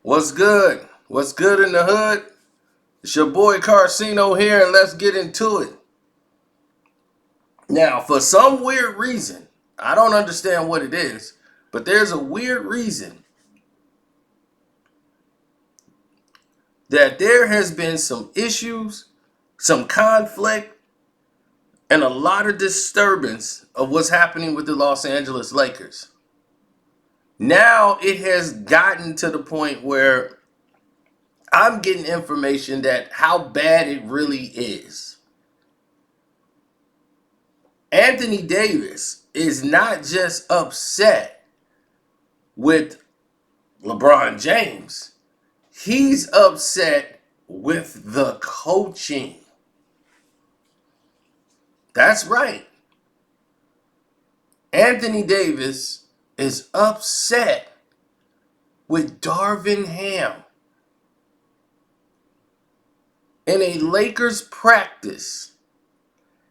What's good? What's good in the hood? It's your boy Carceno here, and let's get into it. Now, for some weird reason, I don't understand what it is, but there's a weird reason that there has been some issues, some conflict, and a lot of disturbance of what's happening with the Los Angeles Lakers. Now it has gotten to the point where I'm getting information that how bad it really is. Anthony Davis is not just upset with LeBron James, he's upset with the coaching. That's right. Anthony Davis is upset with Darvin Ham. In a Lakers practice,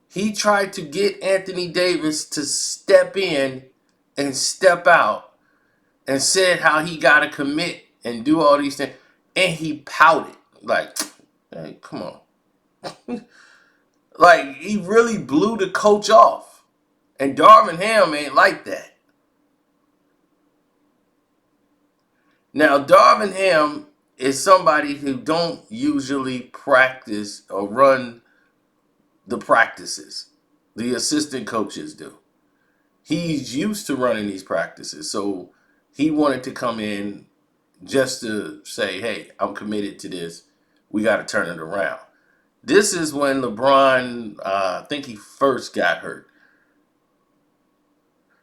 he tried to get Anthony Davis to step in and step out and said how he got to commit and do all these things. And he pouted. Like, hey, come on. Like, he really blew the coach off. And Darvin Ham ain't like that. Now, Darvin Ham is somebody who don't usually practice or run the practices. The assistant coaches do. He's used to running these practices. So he wanted to come in just to say, hey, I'm committed to this. We got to turn it around. This is when LeBron, I think he first got hurt.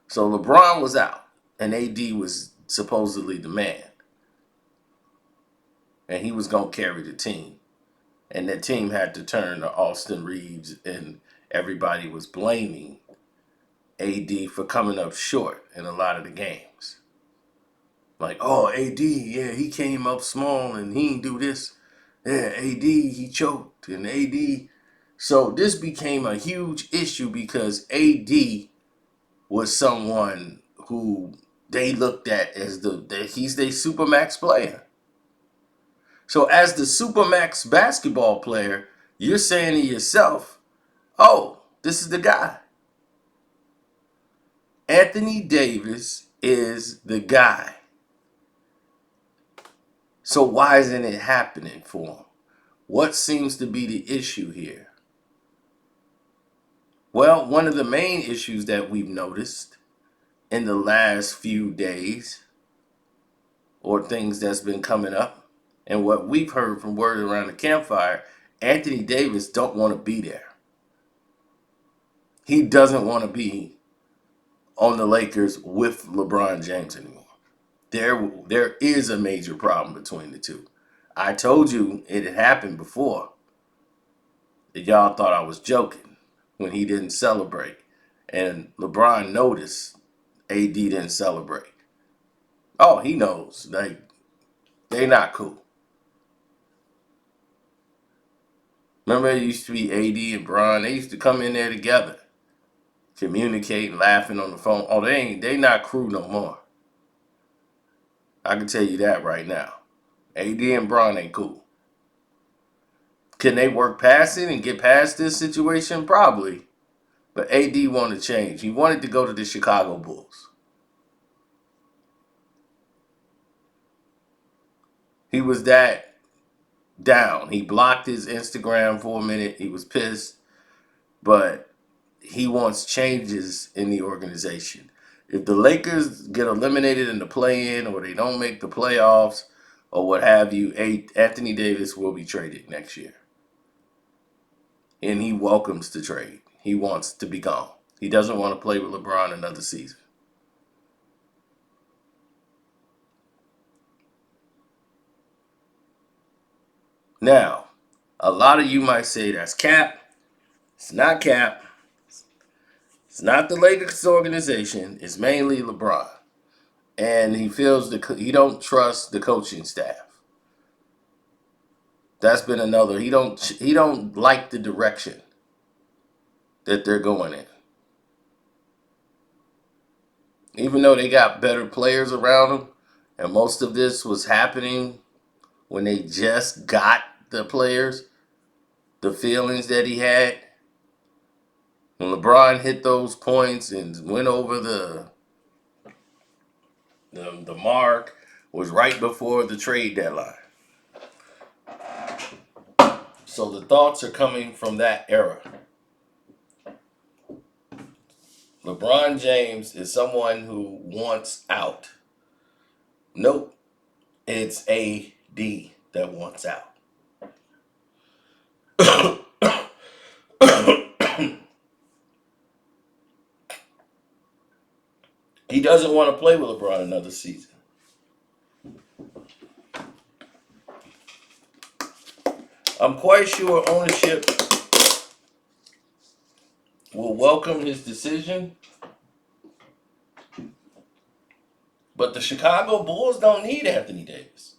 So LeBron was out, and AD was supposedly the man. And he was going to carry the team. And the team had to turn to Austin Reeves, and everybody was blaming AD for coming up short in a lot of the games. Like, oh, AD, yeah, he came up small and he didn't do this. Yeah, AD, he choked, and AD. So this became a huge issue because AD was someone who they looked at as he's the supermax player. So as the supermax basketball player, you're saying to yourself, "Oh, this is the guy. Anthony Davis is the guy." So why isn't it happening for him? What seems to be the issue here? Well, one of the main issues that we've noticed in the last few days, or things that's been coming up, and what we've heard from word around the campfire, Anthony Davis don't want to be there. He doesn't want to be on the Lakers with LeBron James anymore. There is a major problem between the two. I told you it had happened before. Y'all thought I was joking when he didn't celebrate. And LeBron noticed AD didn't celebrate. Oh, he knows. Like, they not cool. Remember it used to be AD and Bron? They used to come in there together, communicating, laughing on the phone. Oh, they not crew no more. I can tell you that right now. AD and Bron ain't cool. Can they work past it and get past this situation? Probably. But AD wanted to change. He wanted to go to the Chicago Bulls. He was that down. He blocked his Instagram for a minute. He was pissed. But he wants changes in the organization. If the Lakers get eliminated in the play-in or they don't make the playoffs or what have you, Anthony Davis will be traded next year. And he welcomes the trade. He wants to be gone. He doesn't want to play with LeBron another season. Now, a lot of you might say that's cap. It's not cap. It's not the Lakers organization. It's mainly LeBron. And he feels he don't trust the coaching staff. That's been another. He don't like the direction that they're going in. Even though they got better players around them And most of this was happening when they just got the players, the feelings that he had. When LeBron hit those points and went over the mark was right before the trade deadline. So the thoughts are coming from that era. LeBron James is someone who wants out. Nope, it's AD that wants out. He doesn't want to play with LeBron another season. I'm quite sure ownership will welcome his decision, but the Chicago Bulls don't need Anthony Davis.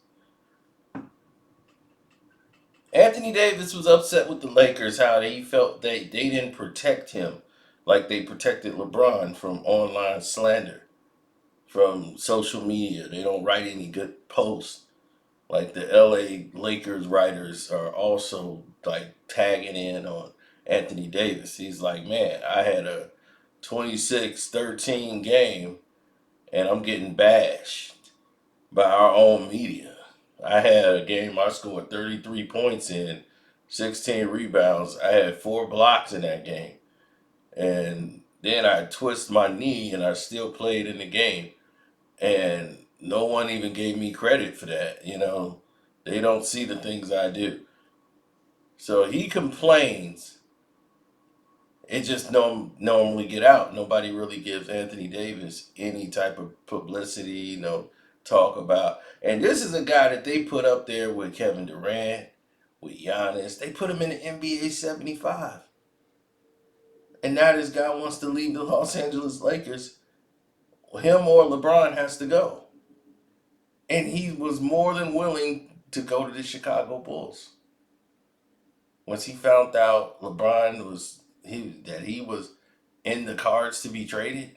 Anthony Davis was upset with the Lakers how he felt they didn't protect him like they protected LeBron from online slander, from social media. They don't write any good posts. Like the LA Lakers writers are also like tagging in on Anthony Davis. He's like, man, I had a 26-13 game and I'm getting bashed by our own media. I had a game I scored 33 points in, 16 rebounds. I had 4 blocks in that game. And then I twist my knee and I still played in the game. And no one even gave me credit for that. They don't see the things I do. So he complains. It just normally get out. Nobody really gives Anthony Davis any type of publicity, talk about. And this is a guy that they put up there with Kevin Durant, with Giannis. They put him in the NBA 75. And now this guy wants to leave the Los Angeles Lakers. Him or LeBron has to go. And he was more than willing to go to the Chicago Bulls. Once he found out LeBron that he was in the cards to be traded,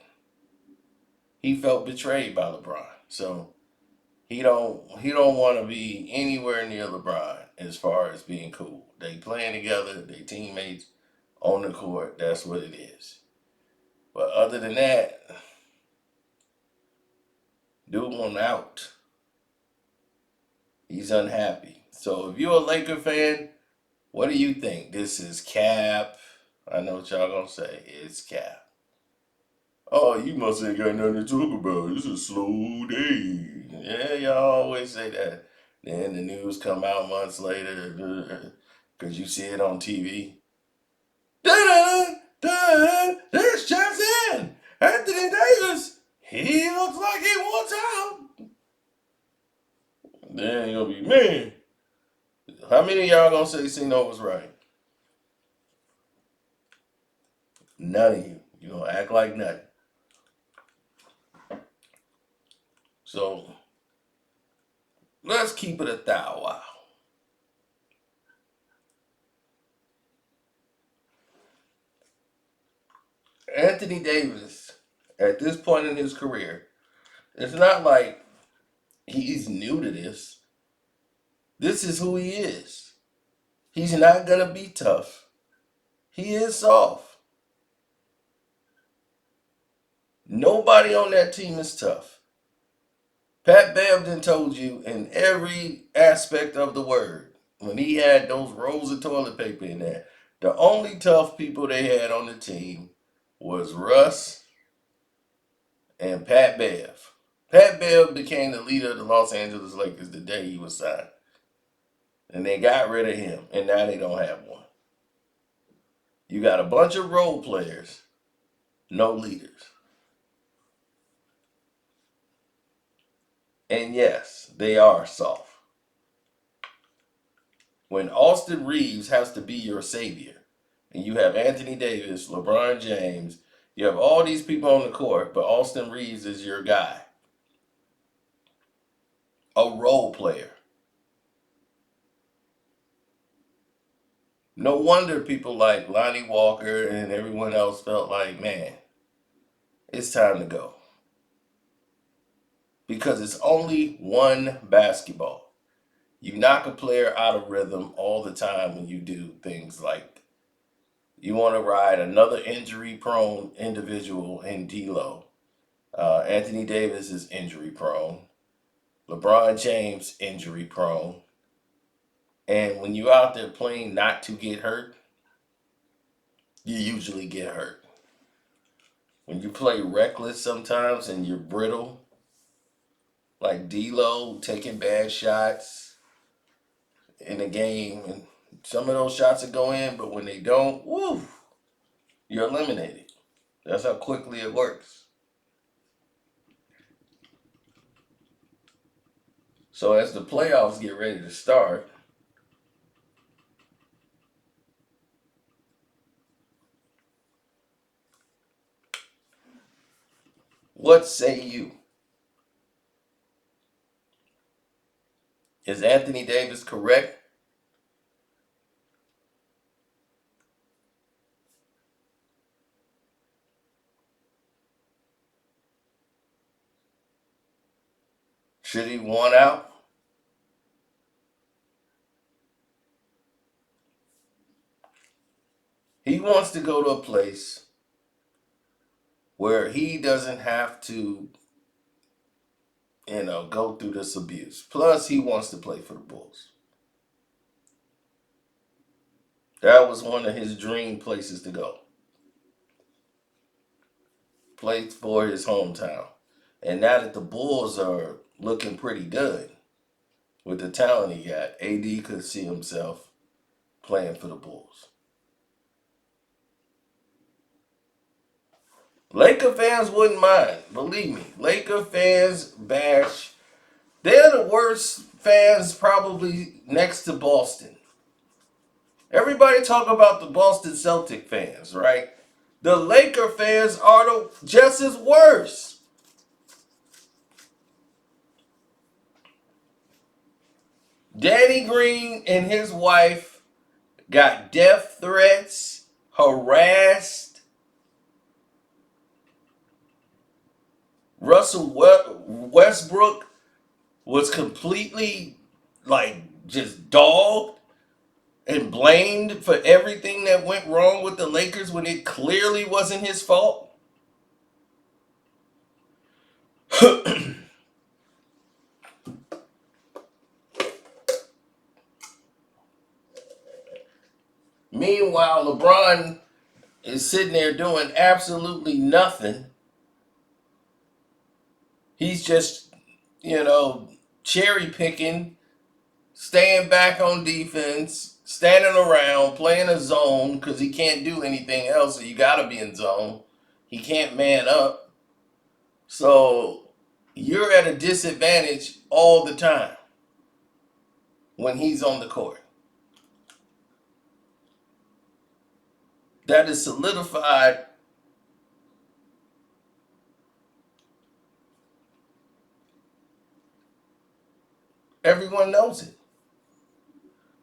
he felt betrayed by LeBron. So he don't want to be anywhere near LeBron as far as being cool. They playing together, they teammates on the court. That's what it is. But other than that, dude want out. He's unhappy. So if you're a Laker fan, what do you think? This is cap. I know what y'all gonna say. It's cap. Oh, you must ain't got nothing to talk about. It's a slow day. Yeah, y'all always say that. Then the news come out months later because you see it on TV. Da-da, da, there's Johnson. Anthony Davis. He looks like he wants out. Then you'll be, man. How many of y'all gonna say Cino was right? None of you. You gonna act like nothing. So let's keep it a thou wow. Anthony Davis, at this point in his career, it's not like he's new to this. This is who he is. He's not gonna be tough. He is soft. Nobody on that team is tough. Pat Bev done told you in every aspect of the word, when he had those rolls of toilet paper in there, the only tough people they had on the team was Russ and Pat Bev. Pat Bev became the leader of the Los Angeles Lakers the day he was signed. And they got rid of him, and now they don't have one. You got a bunch of role players, no leaders. And yes, they are soft. When Austin Reeves has to be your savior, and you have Anthony Davis, LeBron James, you have all these people on the court, but Austin Reeves is your guy, a role player. No wonder people like Lonnie Walker and everyone else felt like, man, it's time to go. because it's only one basketball. You knock a player out of rhythm all the time when you do things like you want to ride another injury prone individual in D'Lo. Anthony Davis is injury prone. LeBron James injury prone. And when you're out there playing not to get hurt, you usually get hurt. When you play reckless sometimes and you're brittle, like D'Lo taking bad shots in a game, and some of those shots will go in, but when they don't, woo, you're eliminated. That's how quickly it works. So as the playoffs get ready to start, what say you? Is Anthony Davis correct? Should he want out? He wants to go to a place where he doesn't have to, go through this abuse. Plus, he wants to play for the Bulls. That was one of his dream places to go. Play for his hometown. And now that the Bulls are looking pretty good with the talent he got, AD could see himself playing for the Bulls. Laker fans wouldn't mind, believe me. Laker fans bash. They're the worst fans probably next to Boston. Everybody talk about the Boston Celtic fans, right? The Laker fans are just as worse. Danny Green and his wife got death threats, harassed. Russell Westbrook was completely just dogged and blamed for everything that went wrong with the Lakers when it clearly wasn't his fault. Meanwhile, LeBron is sitting there doing absolutely nothing. He's just, cherry picking, staying back on defense, standing around, playing a zone because he can't do anything else. So you got to be in zone. He can't man up. So you're at a disadvantage all the time when he's on the court. That is solidified. Everyone knows it.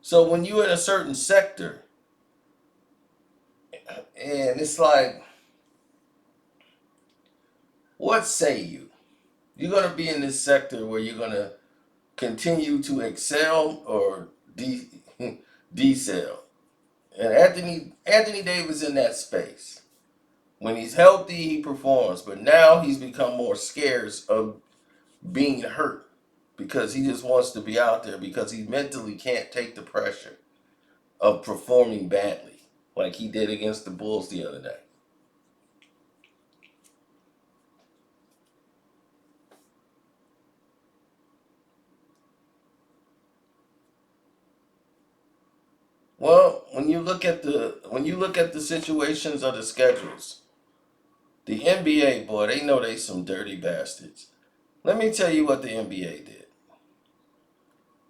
So when you're in a certain sector, and it's like, what say you? You're going to be in this sector where you're going to continue to excel or decel. And Anthony Davis in that space. When he's healthy, he performs. But now he's become more scarce of being hurt because he just wants to be out there because he mentally can't take the pressure of performing badly like he did against the Bulls the other day. Well, when you look at the situations of the schedules, the NBA, boy, they know they some dirty bastards. Let me tell you what the NBA did.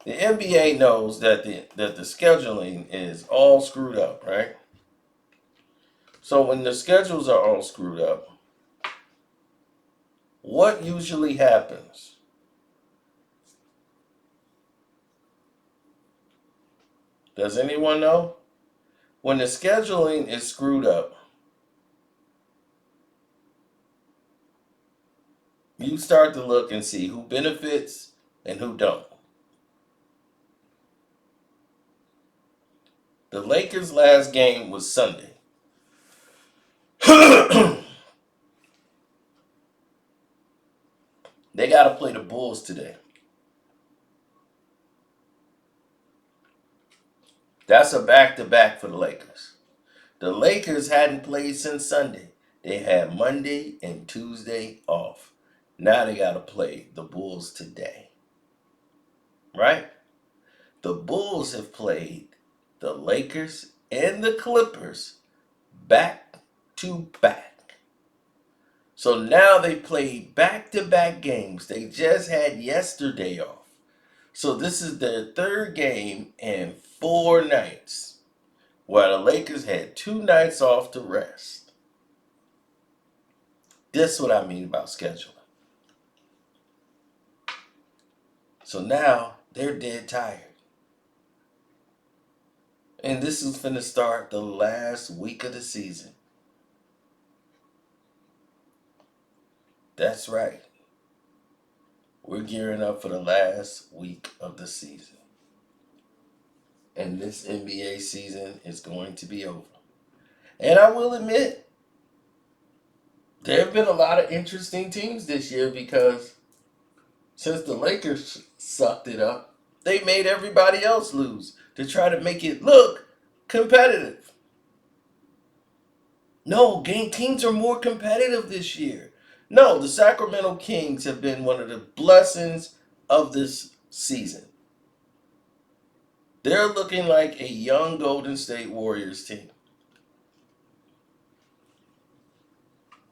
The NBA knows that the scheduling is all screwed up, right? So when the schedules are all screwed up, what usually happens? Does anyone know? When the scheduling is screwed up, you start to look and see who benefits and who don't. The Lakers' last game was Sunday. They got to play the Bulls today. That's a back-to-back for the Lakers. The Lakers hadn't played since Sunday. They had Monday and Tuesday off. Now they got to play the Bulls today. Right? The Bulls have played the Lakers and the Clippers back to back. So now they played back to back games. They just had yesterday off. So this is their third game in 4 nights, while the Lakers had 2 nights off to rest. This is what I mean about scheduling. So now they're dead tired. And this is finna start the last week of the season. That's right. We're gearing up for the last week of the season. And this NBA season is going to be over. And I will admit, there have been a lot of interesting teams this year because since the Lakers sucked it up, they made everybody else lose to try to make it look competitive. No, game teams are more competitive this year. No, the Sacramento Kings have been one of the blessings of this season. They're looking like a young Golden State Warriors team.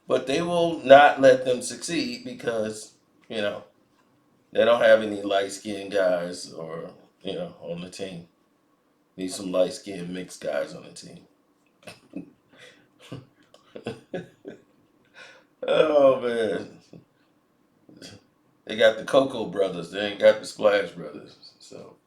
But they will not let them succeed because, you know, they don't have any light-skinned guys or, on the team. Need some light-skinned mixed guys on the team. Oh, man. They got the Cocoa Brothers. They ain't got the Splash Brothers. So,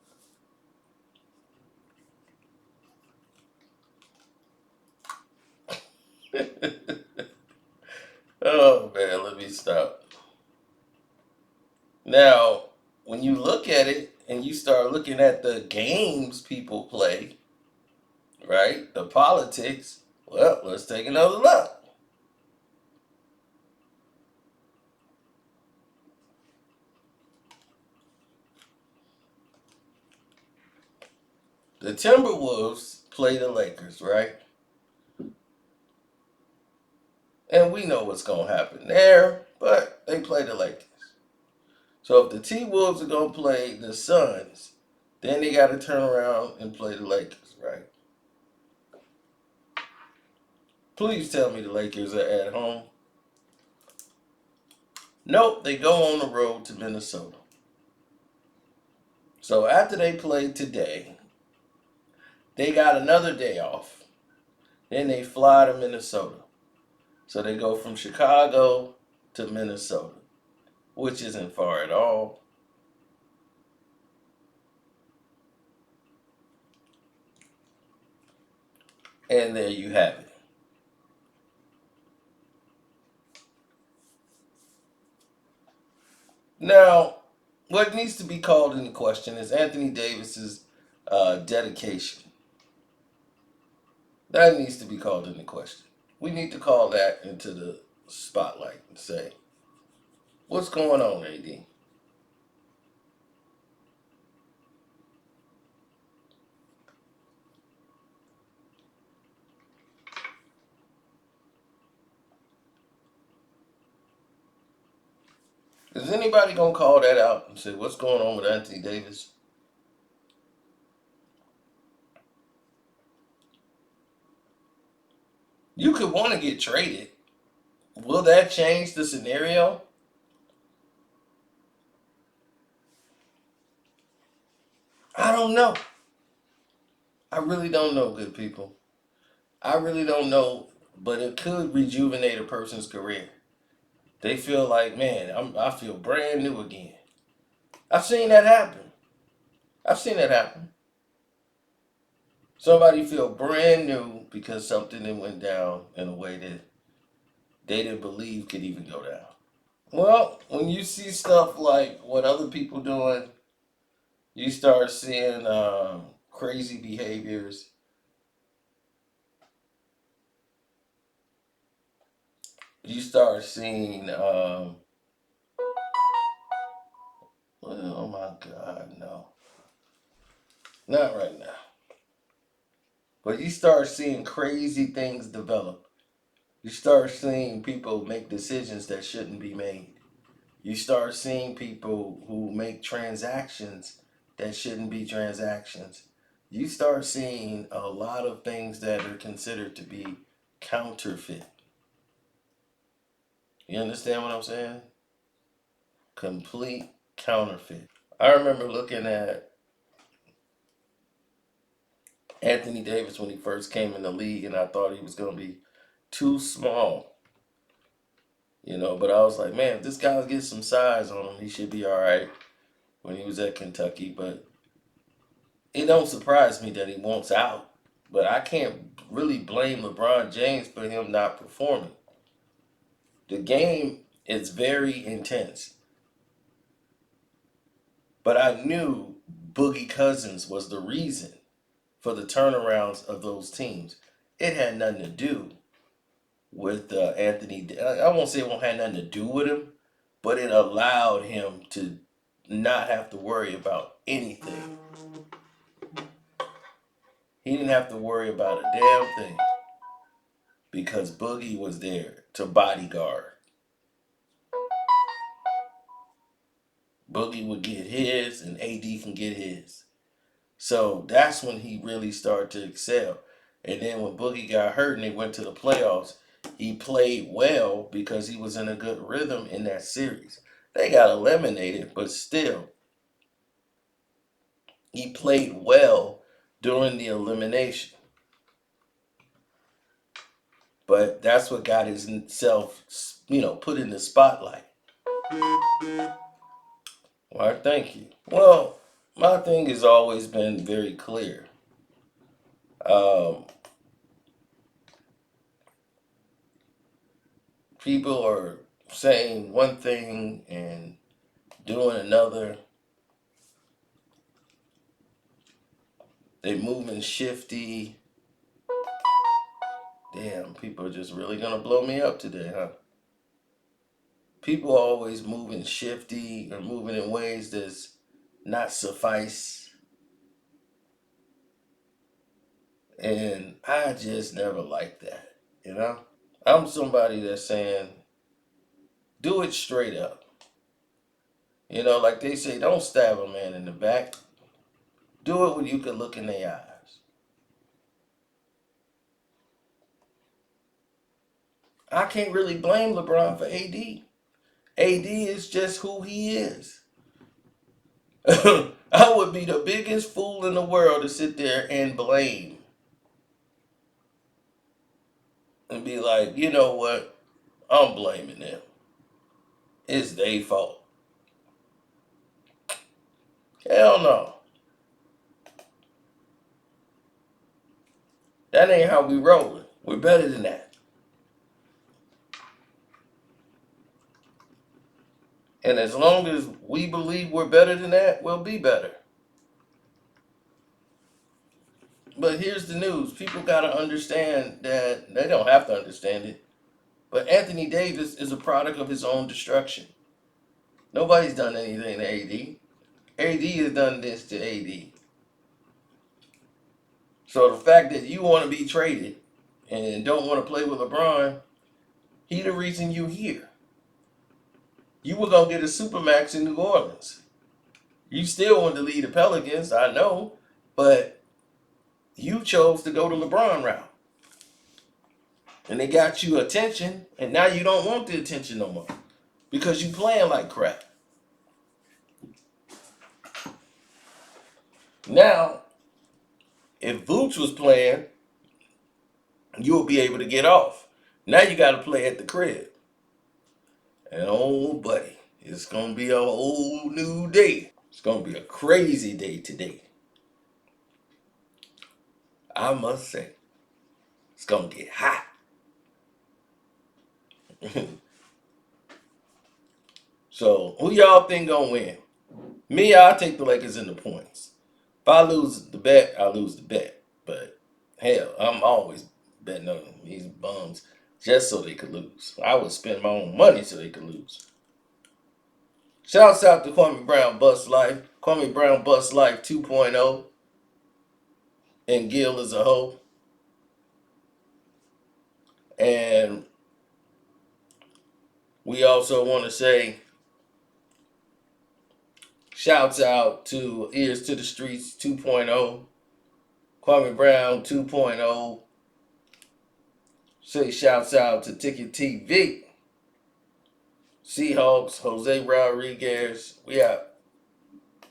oh, man, let me stop. Now, when you look at it and you start looking at the games people play, right, the politics, well, let's take another look. The Timberwolves play the Lakers, right? And we know what's going to happen there, but they play the Lakers. So if the T-Wolves are going to play the Suns, then they got to turn around and play the Lakers, right? Please tell me the Lakers are at home. Nope, they go on the road to Minnesota. So after they play today, they got another day off. Then they fly to Minnesota. So they go from Chicago to Minnesota, which isn't far at all. And there you have it. Now, what needs to be called into question is Anthony Davis's dedication. That needs to be called into question. We need to call that into the spotlight and say, what's going on, AD? Is anybody going to call that out and say, what's going on with Anthony Davis? You could want to get traded. Will that change the scenario? I don't know. I really don't know, good people. I really don't know, but it could rejuvenate a person's career. They feel like, man, I feel brand new again. I've seen that happen. I've seen that happen. Somebody feel brand new because something that went down in a way that they didn't believe could even go down. Well, when you see stuff like what other people doing, you start seeing crazy behaviors. You start seeing, oh my God, no, not right now. But you start seeing crazy things develop. You start seeing people make decisions that shouldn't be made. You start seeing people who make transactions that shouldn't be transactions. You start seeing a lot of things that are considered to be counterfeit. You understand what I'm saying? Complete counterfeit. I remember looking at Anthony Davis when he first came in the league, and I thought he was going to be too small, but I was like, man, if this guy gets some size on him, he should be all right when he was at Kentucky. But it don't surprise me that he wants out. But I can't really blame LeBron James for him not performing. The game is very intense. But I knew Boogie Cousins was the reason for the turnarounds of those teams. It had nothing to do with Anthony. I won't say it won't have nothing to do with him, but it allowed him to not have to worry about anything. He didn't have to worry about a damn thing because Boogie was there to bodyguard. Boogie would get his and AD can get his. So that's when he really started to excel. And then when Boogie got hurt and they went to the playoffs, he played well because he was in a good rhythm in that series. They got eliminated, but still, he played well during the elimination. But that's what got himself, put in the spotlight. Well, thank you. Well, my thing has always been very clear. Um, People are saying one thing and doing another. They moving shifty. Damn, people are just really gonna blow me up today, huh? People are always moving shifty or moving in ways that's not suffice. And I just never liked that. I'm somebody that's saying, do it straight up. Like they say, don't stab a man in the back. Do it when you can look in their eyes. I can't really blame LeBron for AD. AD is just who he is. I would be the biggest fool in the world to sit there and blame and be like, you know what? I'm blaming them. It's their fault. Hell no. That ain't how we rolling. We're better than that. And as long as we believe we're better than that, we'll be better. But here's the news. People got to understand that they don't have to understand it. But Anthony Davis is a product of his own destruction. Nobody's done anything to AD. AD has done this to AD. So the fact that you want to be traded and don't want to play with LeBron, he the reason you here. You were gonna get a supermax in New Orleans. You still want to lead the Pelicans, I know, but you chose to go the LeBron route. And they got you attention, and now you don't want the attention no more. Because you playing like crap. Now, if Vooch was playing, you'll be able to get off. Now you gotta play at the crib. And oh buddy, it's gonna be a whole new day. It's gonna be a crazy day today. I must say, it's gonna get hot. So who y'all think gonna win? Me, I'll take the Lakers in the points. If I lose the bet, I lose the bet. But hell, I'm always betting on these bums just so they could lose. I would spend my own money so they could lose. Shouts out to Kwame Brown Bust Life. Kwame Brown Bust Life 2.0 and Gil as a whole. And we also want to say shouts out to Ears to the Streets 2.0, Kwame Brown 2.0. Say shouts out to Ticket TV, Seahawks, Jose Rodriguez. We out.